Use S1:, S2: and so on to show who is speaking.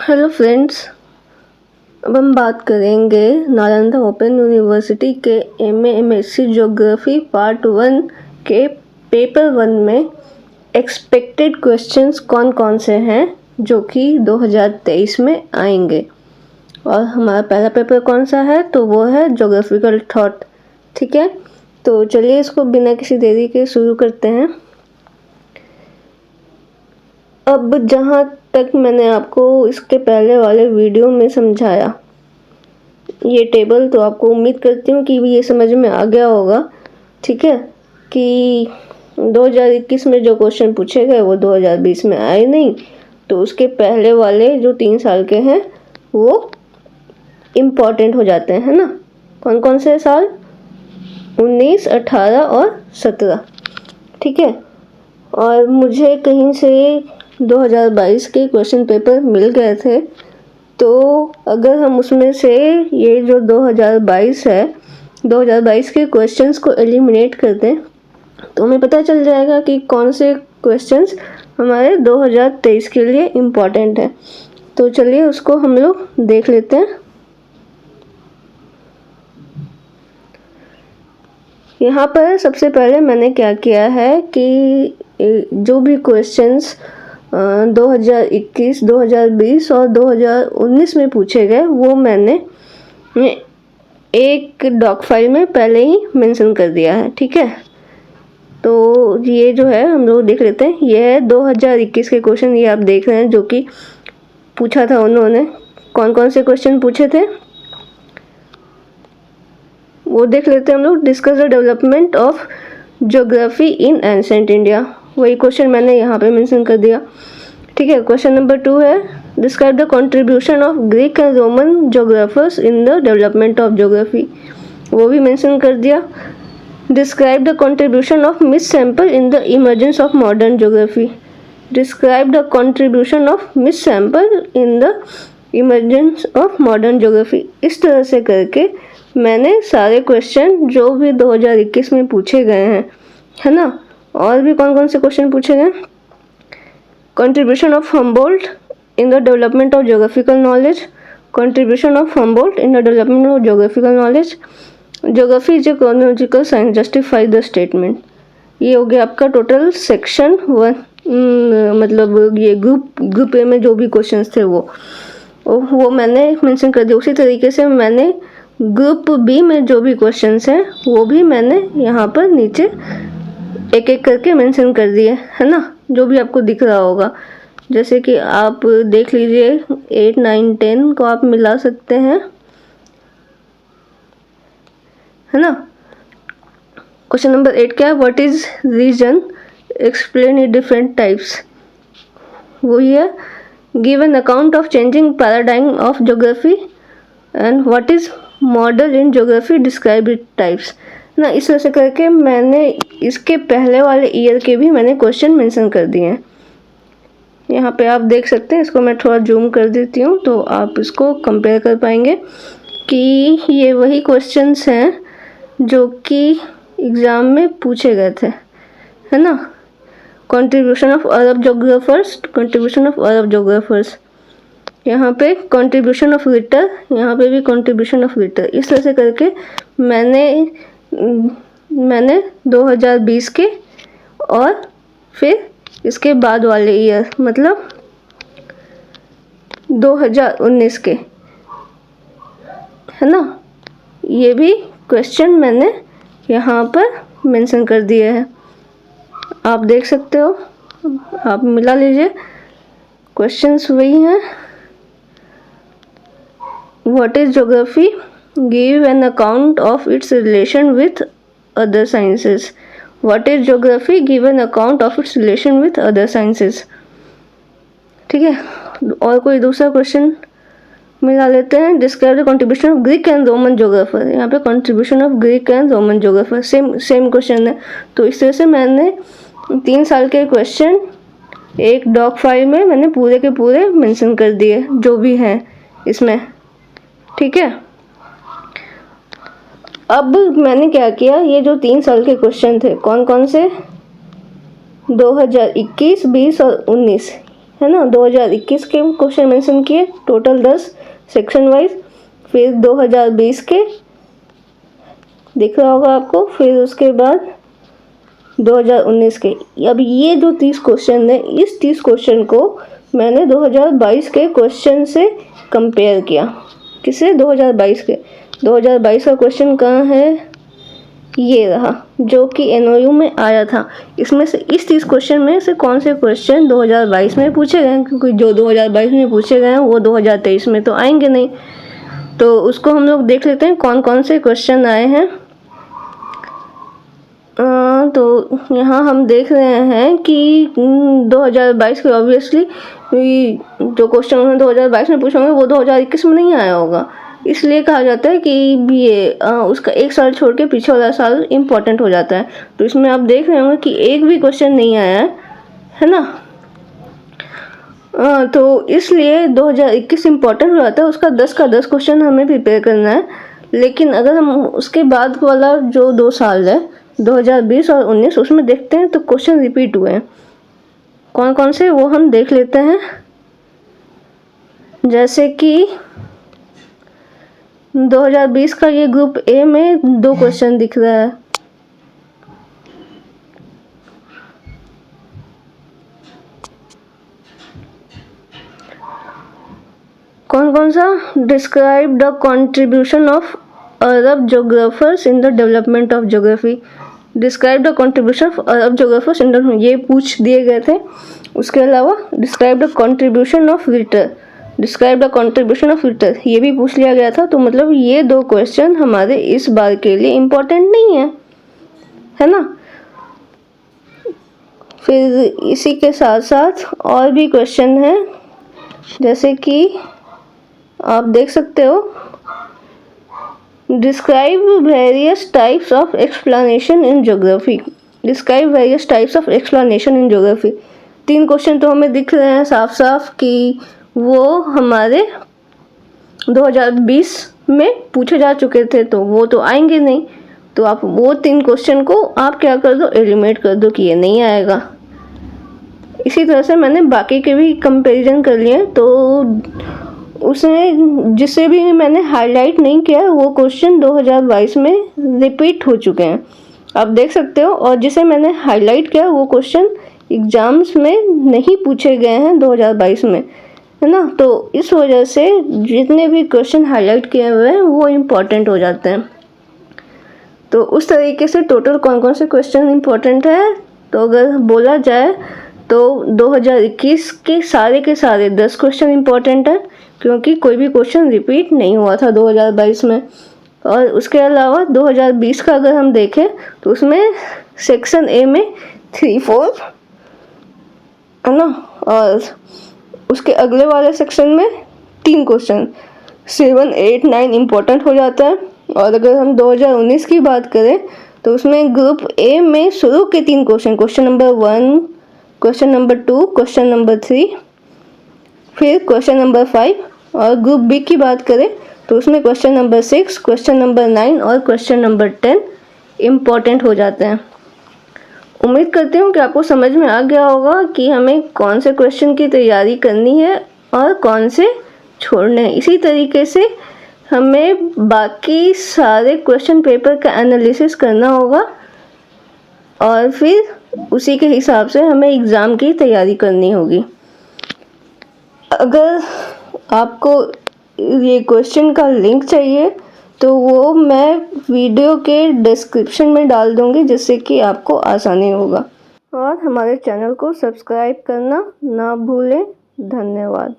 S1: Hello friends, अब हम बात करेंगे नालंदा ओपन यूनिवर्सिटी के MA/MSc ज्योग्राफी पार्ट 1 के पेपर 1 में एक्सपेक्टेड क्वेश्चंस कौन कौन से हैं जो कि 2023 में आएंगे। और हमारा पहला पेपर कौन सा है, तो वो है ज्योग्राफिकल थॉट। ठीक है, तो चलिए इसको बिना किसी देरी के शुरू करते हैं। अब जहाँ तक मैंने आपको इसके पहले वाले वीडियो में समझाया, ये टेबल तो आपको उम्मीद करती हूँ कि ये समझ में आ गया होगा। ठीक है, कि 2021 में जो क्वेश्चन पूछे गए वो 2020 में आए नहीं, तो उसके पहले वाले जो 3 साल के हैं वो इम्पॉर्टेंट हो जाते हैं, है ना। कौन कौन से साल? 19, 18 और 17। ठीक है, और मुझे कहीं से 2022 के क्वेश्चन पेपर मिल गए थे, तो अगर हम उसमें से ये जो 2022 है, 2022 के क्वेश्चंस को एलिमिनेट कर दें तो हमें पता चल जाएगा कि कौन से क्वेश्चंस हमारे 2023 के लिए इम्पॉर्टेंट है। तो चलिए उसको हम लोग देख लेते हैं। यहाँ पर सबसे पहले मैंने क्या किया है कि जो भी क्वेश्चंस 2021, 2020 और 2019 में पूछे गए वो मैंने एक डॉक फाइल में पहले ही मेंशन कर दिया है। ठीक है, तो ये जो है हम लोग देख लेते हैं। ये है 2021 के क्वेश्चन, ये आप देख रहे हैं जो कि पूछा था उन्होंने। कौन कौन से क्वेश्चन पूछे थे वो देख लेते हैं हम लोग। Discuss the development of geography in ancient India, वही क्वेश्चन मैंने यहाँ पे मेंशन कर दिया। ठीक है, क्वेश्चन नंबर 2 है describe the contribution of Greek and Roman geographers in the development of geography, वो भी मेंशन कर दिया। Describe the contribution of Miss Semple in the emergence of modern geography, describe the contribution of Miss Semple in the emergence of modern geography. इस तरह से करके मैंने सारे क्वेश्चन जो भी 2021 में पूछे गए हैं, है ना। और भी कौन कौन से क्वेश्चन पूछे गए? Contribution of Humboldt in the development of geographical knowledge, contribution of Humboldt in the development of geographical knowledge, geography is a chronological science, justify the statement. ये हो गया आपका टोटल सेक्शन 1, मतलब ये ग्रुप ए में जो भी क्वेश्चंस थे वो मैंने मेंशन कर दिया। उसी तरीके से मैंने ग्रुप बी में जो भी क्वेश्चंस हैं वो भी मैंने यहाँ पर नीचे एक एक करके मेंशन कर दिए, है ना, जो भी आपको दिख रहा होगा। जैसे कि आप देख लीजिए 8, 9, 10 को आप मिला सकते हैं, है ना। क्वेश्चन नंबर 8 क्या है? What is reason, explain it different types, वही है। Give an account of changing paradigm of geography and what is model in geography, describe it types ना। इस तरह से करके मैंने इसके पहले वाले ईयर के भी मैंने क्वेश्चन मेंशन कर दिए हैं। यहाँ पे आप देख सकते हैं, इसको मैं थोड़ा जूम कर देती हूँ तो आप इसको कंपेयर कर पाएंगे कि ये वही क्वेश्चंस हैं जो कि एग्ज़ाम में पूछे गए थे, है ना। Contribution of Arab geographers, contribution of Arab geographers, यहाँ पे कंट्रीब्यूशन ऑफ रिटर, यहाँ पे भी कंट्रीब्यूशन ऑफ रिटर। इस तरह से करके मैंने 2020 के और फिर इसके बाद वाले ईयर मतलब 2019 के, है ना, ये भी क्वेश्चन मैंने यहाँ पर मेंशन कर दिए हैं। आप देख सकते हो, आप मिला लीजिए, क्वेश्चंस वही हैं। What is geography? Give an account of its relation with other sciences. What is geography? Give an account of its relation with other sciences. ठीक है, और कोई दूसरा क्वेश्चन मिला लेते हैं। Describe the contribution of Greek and Roman geographer, यहाँ पे contribution of Greek and Roman geographer same question है। तो इस तरह से मैंने 3 साल के क्वेश्चन एक डॉक फाइल में मैंने पूरे के पूरे मेंशन कर दिए जो भी हैं इसमें। ठीक है, अब मैंने क्या किया, ये जो 3 साल के क्वेश्चन थे कौन कौन से, 2021, 20 और 19, है ना। 2021 के क्वेश्चन मेंशन किए टोटल 10 सेक्शन वाइज, फिर 2020 के दिख रहा होगा आपको, फिर उसके बाद 2019 के। अब ये जो 30 क्वेश्चन है, इस 30 क्वेश्चन को मैंने 2022 के क्वेश्चन से कंपेयर किया। किसे? 2022 के। 2022 का क्वेश्चन कहाँ है? ये रहा, जो कि एनओयू में आया था। इसमें से इस 30 क्वेश्चन में से कौन से क्वेश्चन 2022 में पूछे गए हैं, क्योंकि जो 2022 में पूछे गए हैं वो 2023 में तो आएंगे नहीं। तो उसको हम लोग देख लेते हैं कौन कौन से क्वेश्चन आए हैं। तो यहाँ हम देख रहे हैं कि 2022 के ऑब्वियसली जो क्वेश्चन उन्होंने 2022 में पूछे होंगे वो 2021 में नहीं आया होगा, इसलिए कहा जाता है कि ये उसका एक साल छोड़ के पीछे वाला साल इम्पोर्टेंट हो जाता है। तो इसमें आप देख रहे होंगे कि एक भी क्वेश्चन नहीं आया है ना। तो इसलिए 2021 इम्पोर्टेंट हो जाता है, उसका 10 का 10 क्वेश्चन हमें प्रिपेयर करना है। लेकिन अगर हम उसके बाद वाला जो 2 साल है 2020 और 19, उसमें देखते हैं तो क्वेश्चन रिपीट हुए हैं। कौन कौन से वो हम देख लेते हैं। जैसे कि 2020 का ये ग्रुप ए में 2 क्वेश्चन दिख रहा है। कौन कौन सा? Describe the contribution of Arab geographers in the development of geography. Describe the contribution of Arab geographers in the, ये पूछ दिए गए थे। उसके अलावा describe the contribution of Ritter, describe the contribution of Ritter, ये भी पूछ लिया गया था। तो मतलब ये 2 क्वेश्चन हमारे इस बार के लिए इम्पोर्टेंट नहीं है ना। फिर इसी के साथ साथ और भी क्वेश्चन हैं, जैसे कि आप देख सकते हो, describe various types of explanation in geography. Describe various types of explanation in geography. 3 question तो हमें दिख रहे हैं साफ साफ कि वो हमारे 2020 में पूछे जा चुके थे, तो वो तो आएंगे नहीं। तो आप वो 3 क्वेश्चन को आप क्या कर दो, एलिमिनेट कर दो कि ये नहीं आएगा। इसी तरह से मैंने बाकी के भी कंपैरिजन कर लिए, तो उसमें जिसे भी मैंने हाईलाइट नहीं किया वो क्वेश्चन 2022 में रिपीट हो चुके हैं, आप देख सकते हो। और जिसे मैंने हाईलाइट किया वो क्वेश्चन एग्जाम्स में नहीं पूछे गए हैं 2022 में, है ना। तो इस वजह से जितने भी क्वेश्चन हाईलाइट किए हुए हैं वो इम्पोर्टेंट हो जाते हैं। तो उस तरीके से टोटल कौन कौन से क्वेश्चन इम्पोर्टेंट है, तो अगर बोला जाए तो 2021 के सारे 10 क्वेश्चन इम्पोर्टेंट है, क्योंकि कोई भी क्वेश्चन रिपीट नहीं हुआ था 2022 में। और उसके अलावा 2020 का अगर हम देखें तो उसमें सेक्शन ए में 3, 4 है ना, और उसके अगले वाले सेक्शन में 3 क्वेश्चन 7, 8, 9 इम्पोर्टेंट हो जाता है। और अगर हम 2019 की बात करें तो उसमें ग्रुप ए में शुरू के 3 question, question number 1, question number 2, question number 3, फिर क्वेश्चन नंबर 5। और ग्रुप बी की बात करें तो उसमें क्वेश्चन नंबर 6, क्वेश्चन नंबर 9 और क्वेश्चन नंबर 10 इम्पोर्टेंट हो जाते हैं। उम्मीद करती हूँ कि आपको समझ में आ गया होगा कि हमें कौन से क्वेश्चन की तैयारी करनी है और कौन से छोड़ने हैं। इसी तरीके से हमें बाकी सारे क्वेश्चन पेपर का एनालिसिस करना होगा और फिर उसी के हिसाब से हमें एग्ज़ाम की तैयारी करनी होगी। अगर आपको ये क्वेश्चन का लिंक चाहिए तो वो मैं वीडियो के डिस्क्रिप्शन में डाल दूँगी, जिससे कि आपको आसानी होगा। और हमारे चैनल को सब्सक्राइब करना ना भूलें। धन्यवाद।